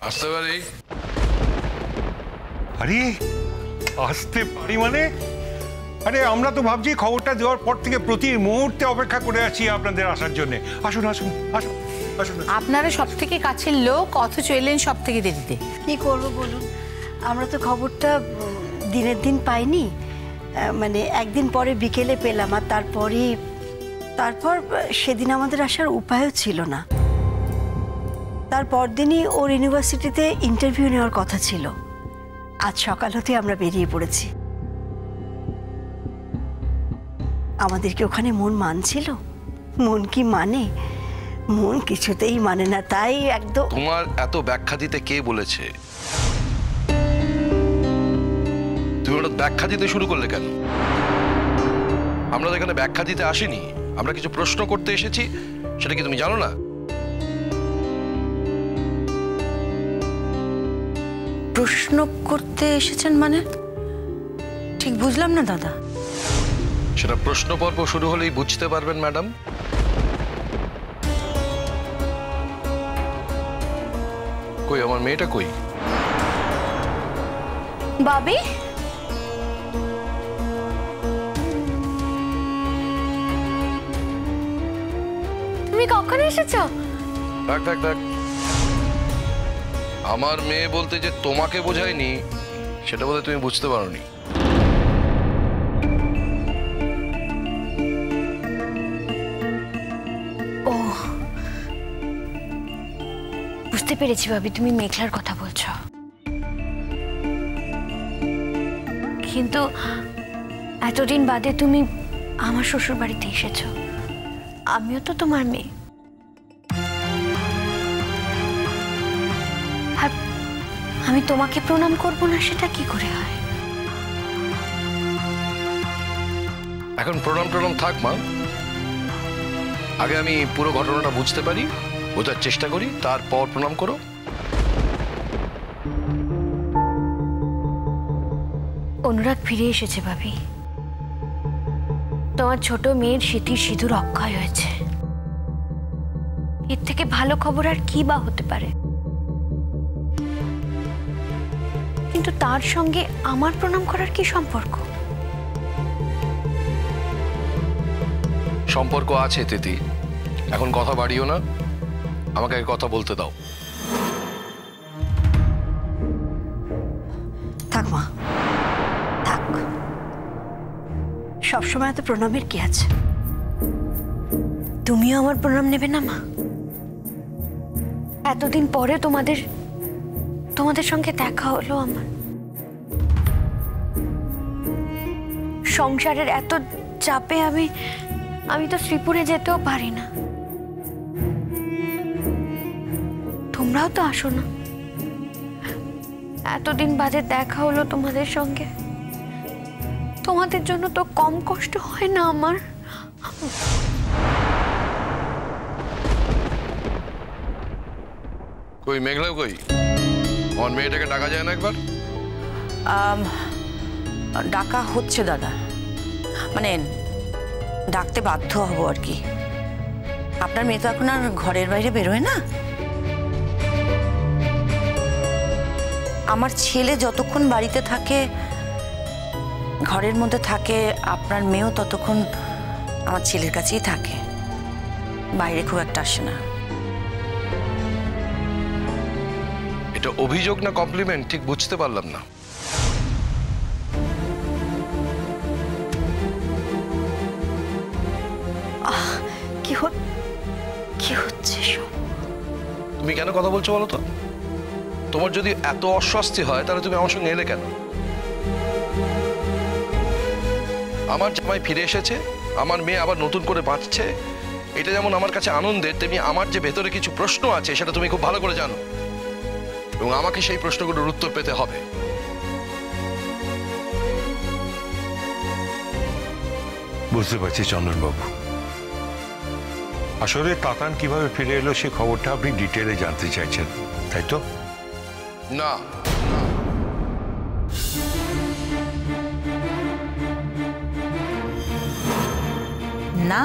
আসতে পারি? আরে আসতে পারি মানে? আরে আমরা তো ভাবছি খবরটা দেওয়ার পর থেকে প্রতি মুহূর্তে অপেক্ষা করে আছি আপনাদের আসার জন্য। আসুন আসুন আসুন আসুন। আপনারা সব থেকে কাছের লোক, অথচ এলেন সব থেকে দেরিতে। কি করবো বলুন, আমরা তো খবরটা দিনের দিন পাইনি, মানে একদিন পরে বিকেলে পেলাম, আর তারপর সেদিন আমাদের আসার উপায়ও ছিল না। তারপর দিনই ওর ইউনিভার্সিটিতে ইন্টারভিউ নেওয়ার কথা ছিল। আজ সকাল হতে আমরা বেরিয়ে পড়েছি। আমাদের কি ওখানে মন মানছিল? মন কি মানে? মন কিছুতেই মানে না, তাই একদম। তোমার এত ব্যাখ্যা দিতে কে বলেছে? তুমি ওটা ব্যাখ্যা দিতে শুরু করলে কেন? আমরা তো এখানে ব্যাখ্যা দিতে আসিনি, আমরা কিছু প্রশ্ন করতে এসেছি। সেটা কি তুমি জানো না? প্রশ্ন করতে এসেছেন মানে? ঠিক বুঝলাম না দাদা। সেটা প্রশ্ন পর্ব শুরু হলেই বুঝতে পারবেন ম্যাডাম। কই আমার মেয়েটা কই? বাবি, তুমি কখন এসেছো? দেখ দেখ দেখ, আমার মেয়ে বলতে যে তোমাকে বোঝায়নি সেটা বোধহয় তুমি বুঝতে পারোনি। ও, বুঝতে পেরেছি ভাবি, তুমি মেঘলার কথা বলছো। কিন্তু এতদিন বাদে তুমি আমার শ্বশুর বাড়িতে এসেছো, আমিও তো তোমার মেয়ে। আর আমি তোমাকে প্রণাম করব না, সেটা কি করে হয়? এখন প্রণাম টনাম থাক মা, আগে আমি পুরো ঘটনাটা বুঝতে পারি, বোঝার চেষ্টা করি, তারপর প্রণাম করো। অনুরাগ ফিরে এসেছে ভাবি। তোমার ছোট মেয়ের স্মৃতির সিঁদুর অক্ষয় হয়েছে। এর থেকে ভালো খবর আর কি বা হতে পারে? কিন্তু তার সঙ্গে আমার প্রণাম করার কি সম্পর্ক? সম্পর্ক আছে তিথি, এখন কথা বাড়িও না, আমাকে কথা বলতে দাও। থাক মা, থাক। সবসময় এত প্রণামের কি আছে? তুমিও আমার প্রণাম নেবে না মা? এতদিন পরে তোমাদের সঙ্গে দেখা হলো আমার। সংসারের এত চাপে আমি তো শ্রীপুরে যেতেও পারি না। তোমরাও তো আসো না। এতদিন বাদে দেখা হলো তোমাদের সঙ্গে, তোমাদের জন্য তো কম কষ্ট হয় না আমার? কই মেঘলা, কই আমার মেয়েটাকে ডাকা যায় না একবার? ডাকা হচ্ছে দাদা, মানে ডাকতে বাধ্য হব আর কি। আপনার মেয়ে তো এখন আর ঘরের বাইরে বেরোয় না। আমার ছেলে যতক্ষণ বাড়িতে থাকে, ঘরের মধ্যে থাকে, আপনার মেয়েও ততক্ষণ আমার ছেলের কাছেই থাকে, বাইরে খুব একটা আসে না। এটা অভিযোগ না কমপ্লিমেন্ট ঠিক বুঝতে পারলাম না। কি হচ্ছে সব? তুমি কেন কথা বলছো বলো তো? তোমার যদি এত অস্বস্তি হয় তাহলে তুমি আমার সঙ্গে এলে কেন? আমার জামাই ফিরে এসেছে, আমার মেয়ে আবার নতুন করে বাঁচছে, এটা যেমন আমার কাছে আনন্দের, তেমনি আমার যে ভেতরে কিছু প্রশ্ন আছে সেটা তুমি খুব ভালো করে জানো, এবং আমাকে সেই প্রশ্নগুলোর উত্তর পেতে হবে। বুঝতে পারছি চন্দনবাবু, আসলে তাতান কিভাবে ফিরে এলো সে খবরটা আপনি ডিটেলে জানতে চাইছেন, তাই তো? না, না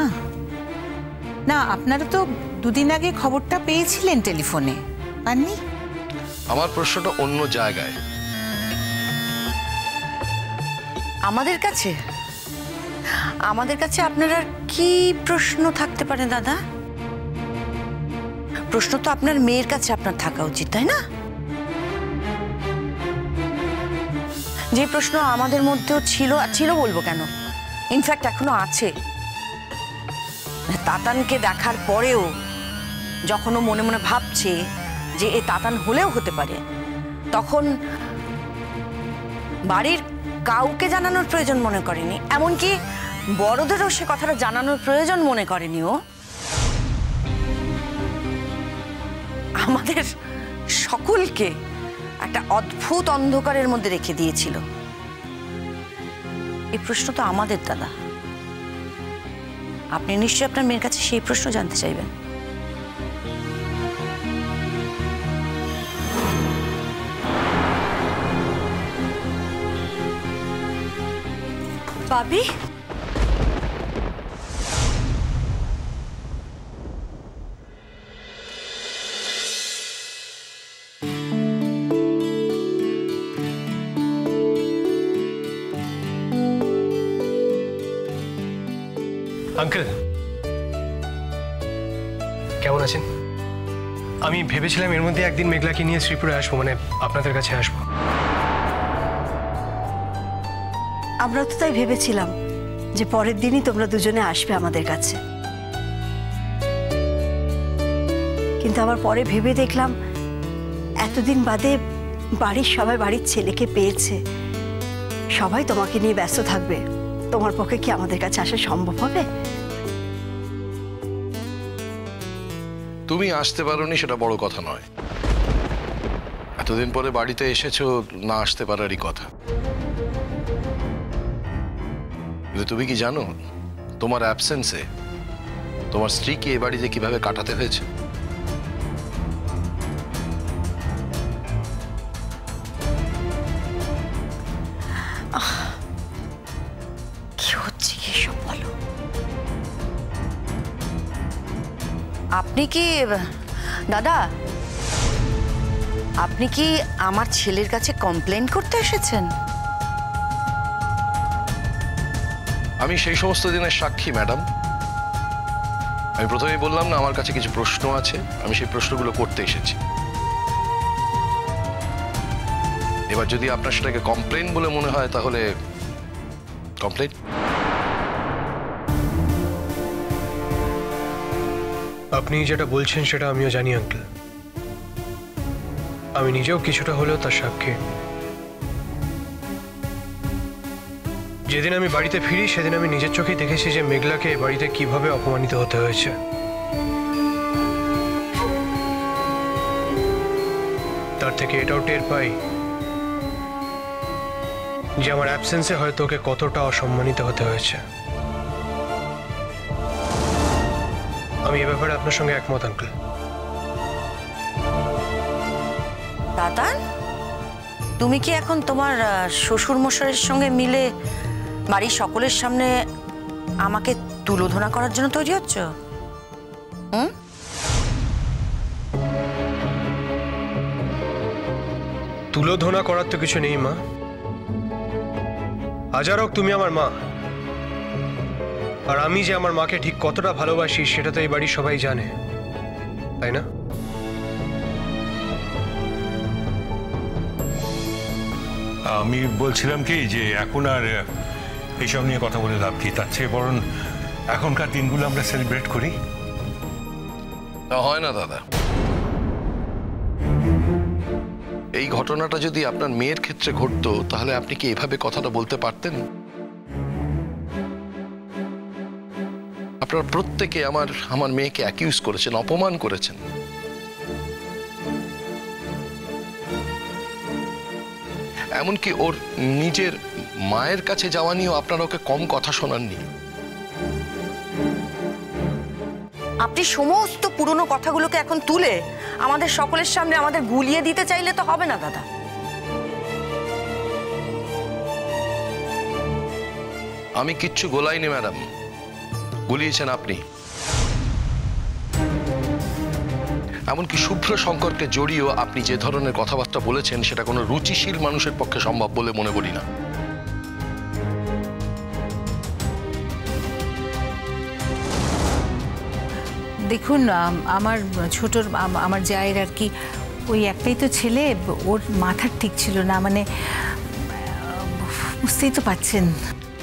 না, আপনারা তো দুদিন আগে খবরটা পেয়েছিলেন টেলিফোনে, পাননি? আমার প্রশ্নটা অন্য জায়গায়। আমাদের কাছে আপনার আর কি প্রশ্ন থাকতে পারে দাদা? প্রশ্ন তো আপনার মেয়ের কাছে আপনার থাকা উচিত, তাই না? যে প্রশ্ন আমাদের মধ্যেও ছিল বলবো কেন, ইনফ্যাক্ট এখনো আছে। তাতানকে দেখার পরেও যখন ও মনে মনে ভাবছে যে এ তাতান হলেও হতে পারে, তখন বাড়ির কাউকে জানানোর প্রয়োজন মনে করেনি, এমনকি বড়দেরও সে কথাটা জানানোর প্রয়োজন মনে করেনি। ও আমাদের সকলকে একটা অদ্ভুত অন্ধকারের মধ্যে রেখে দিয়েছিল। এই প্রশ্ন তো আমাদের দাদা, আপনি নিশ্চয়ই আপনার মেয়ের কাছে সেই প্রশ্ন জানতে চাইবেন। ভাবি, আঙ্কেল কেমন আছেন? আমি ভেবেছিলাম এর মধ্যে একদিন মেঘলাকে নিয়ে শ্রীপুরে আসবো, মানে আপনাদের কাছে আসবো। আমরা তো তাই ভেবেছিলাম যে পরের দিনই তোমরা দুজনে আসবে আমাদের কাছে, কিন্তু আবার পরে ভেবে দেখলাম এতদিন বাদে বাড়ির সবাই বাড়ির ছেলেকে পেয়েছে, সবাই তোমাকে নিয়ে ব্যস্ত থাকবে, তোমার পক্ষে কি আমাদের কাছে আসা সম্ভব হবে? তুমি আসতে পারোনি সেটা বড় কথা নয়, এতদিন পরে বাড়িতে এসেছো, না আসতে পারারই কথা। কিন্তু তুমি কি জানো তোমার অ্যাবসেন্সে তোমার স্ত্রীকে এ বাড়িতে কিভাবে কাটাতে হয়েছে? কি হচ্ছে কি সব বলো? আপনি কি দাদা, আপনি কি আমার ছেলের কাছে কমপ্লেন করতে এসেছেন? আমি সেই সমস্ত দিনের সাক্ষী ম্যাডাম। আমি প্রথমেই বললাম না আমার কাছে কিছু প্রশ্ন আছে, আমি সেই প্রশ্নগুলো করতে এসেছি। এবার যদি আপনার সেটাকে কমপ্লেন বলে মনে হয় তাহলে কমপ্লেন। আপনি যেটা বলছেন সেটা আমিও জানি আঙ্কেল, আমি নিজেও কিছুটা হলেও তার সাক্ষী। যেদিন আমি বাড়িতে ফিরি সেদিন আমি নিজের চোখেই দেখেছি যে মেঘলাকে বাড়িতে কিভাবে অপমানিত হতে হয়েছে। তার থেকে এটাও টের পাই যে আমার অ্যাবসেন্সে হয়তো ওকে কতটা অসম্মানিত হতে হয়েছে। আমি এ ব্যাপারে আপনার সঙ্গে একমত আঙ্কেল। দাদা, তুমি কি এখন তোমার শ্বশুর মশাইয়ের সঙ্গে মিলে বাড়ির সকলের সামনে আমাকে তুলোধনা করার জন্য তৈরি হচ্ছ? তুলোধনা করার তো কিছু নেই মা। হাজার হোক তুমি আমার মা, আর আমি যে আমার মাকে ঠিক কতটা ভালোবাসি সেটা তো এই বাড়ির সবাই জানে, তাই না? আমি বলছিলাম কি যে এখন আর এইসব নিয়ে কথা বলে লাভ কি, তার চেয়ে বরং এখনকার দিনগুলো আমরা সেলিব্রেট করি। তা হয় না দাদা, এই ঘটনাটা যদি আপনার মেয়ের ক্ষেত্রে ঘটতো তাহলে আপনি কি এভাবে কথাটা বলতে পারতেন? আপনারা প্রত্যেকে আমার মেয়েকে অ্যাকিউজ করেছেন, অপমান করেছেন। এমনকি ওর নিজের মায়ের কাছে যাওয়া নিয়েও আপনারা ওকে কম কথা শোনাননি। আপনি সমস্ত পুরনো কথাগুলোকে এখন তুলে আমাদের সকলের সামনে আমাদের গুলিয়ে দিতে চাইলে তো হবে না দাদা। আমি কিচ্ছু গোলাইনি ম্যাডাম, গুলিয়েছেন আপনি। এমনকি শুভ্র শঙ্করকে জড়িয়েও আপনি যে ধরনের কথাবার্তা বলেছেন সেটা কোনো রুচিশীল মানুষের পক্ষে সম্ভব বলে মনে করি না। দেখুন, আমার আমার জায়ের আর কি ওই একটাই তো ছেলে, ওর মাথার ঠিক ছিল না, মানে বুঝতেই তো পাচ্ছেন।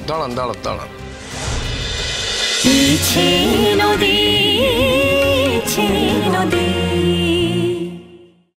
দাঁড়ান দাঁড়ান দাঁড়ান, নদী